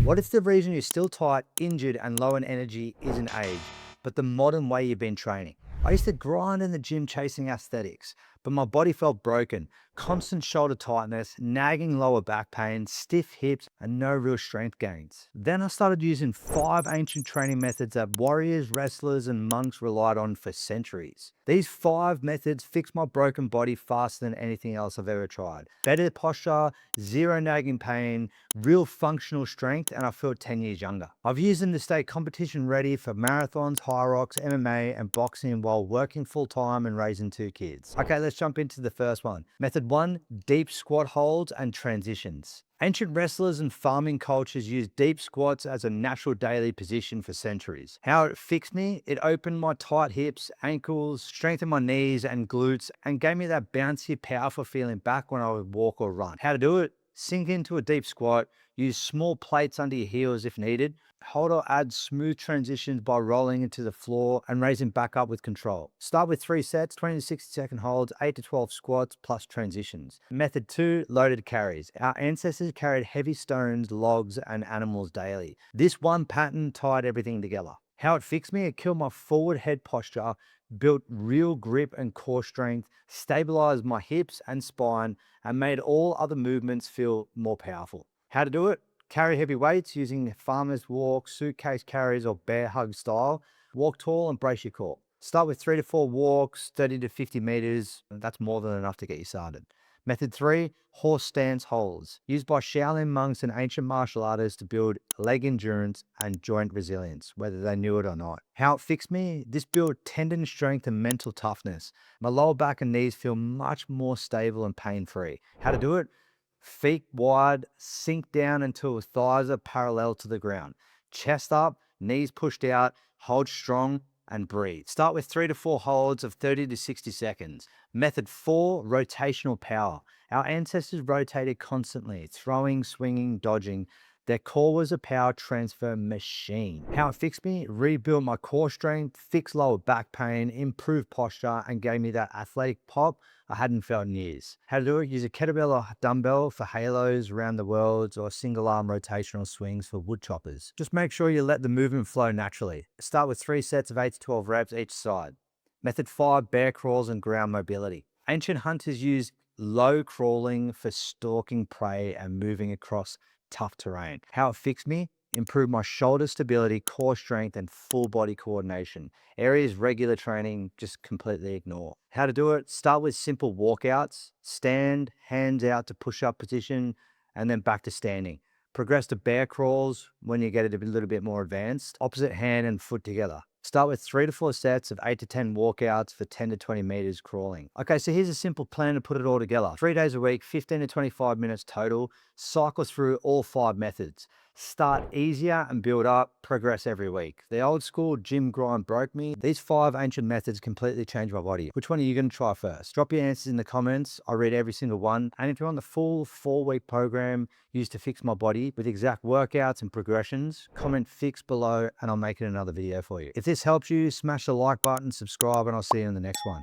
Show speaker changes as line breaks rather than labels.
What if the reason you're still tight, injured, and low in energy isn't age, but the modern way you've been training? I used to grind in the gym chasing aesthetics, but my body felt broken. Constant shoulder tightness, nagging lower back pain, stiff hips, and no real strength gains. Then I started using 5 ancient training methods that warriors, wrestlers, and monks relied on for centuries. These 5 methods fixed my broken body faster than anything else I've ever tried. Better posture, zero nagging pain, real functional strength, and I feel 10 years younger. I've used them to stay competition ready for marathons, high rocks, MMA, and boxing while working full time and raising 2 kids. Okay, let's jump into the first one. Method 1, deep squat holds and transitions. Ancient wrestlers and farming cultures used deep squats as a natural daily position for centuries. How it fixed me? It opened my tight hips, ankles, strengthened my knees and glutes, and gave me that bouncy, powerful feeling back when I would walk or run. How to do it? Sink into a deep squat, use small plates under your heels if needed, hold or add smooth transitions by rolling into the floor and raising back up with control. Start with 3 sets, 20 to 60 second holds, 8 to 12 squats plus transitions. Method 2, loaded carries. Our ancestors carried heavy stones, logs, and animals daily. This one pattern tied everything together. How it fixed me? It killed my forward head posture, built real grip and core strength, stabilized my hips and spine, and made all other movements feel more powerful. How to do it? Carry heavy weights using farmer's walk, suitcase carries, or bear hug style. Walk tall and brace your core. Start with 3 to 4 walks, 30 to 50 meters. That's more than enough to get you started. Method 3, horse stance holds, used by Shaolin monks and ancient martial artists to build leg endurance and joint resilience, whether they knew it or not. How it fixed me? This built tendon strength and mental toughness. My lower back and knees feel much more stable and pain-free. How to do it? Feet wide, sink down until thighs are parallel to the ground. Chest up, knees pushed out, hold strong, and breathe. Start with 3 to 4 holds of 30 to 60 seconds. Method 4, rotational power. Our ancestors rotated constantly, throwing, swinging, dodging. Their core was a power transfer machine. How it fixed me? Rebuilt my core strength, fixed lower back pain, improved posture, and gave me that athletic pop I hadn't felt in years. How to do it? Use a kettlebell or dumbbell for halos around the world, or single arm rotational swings for wood choppers. Just make sure you let the movement flow naturally. Start with 3 sets of 8 to 12 reps each side. Method 5, bear crawls and ground mobility. Ancient hunters used low crawling for stalking prey and moving across tough terrain. How it fixed me? Improved my shoulder stability, core strength, and full body coordination. Areas regular training just completely ignore. How to do it? Start with simple walkouts, stand, hands out to push up position, and then back to standing. Progress to bear crawls when you get it a little bit more advanced. Opposite hand and foot together. Start with 3 to 4 sets of 8 to 10 walkouts for 10 to 20 meters crawling. Okay, so here's a simple plan to put it all together. 3 days a week, 15 to 25 minutes total. Cycle through all 5 methods. Start easier and build up, progress every week. The old school gym grind broke me. These 5 ancient methods completely changed my body. Which one are you going to try first? Drop your answers in the comments. I read every single one. And if you want the full 4-week program used to fix my body with exact workouts and progressions, comment fix below and I'll make it another video for you. If this helps you, smash the like button, subscribe, and I'll see you in the next one.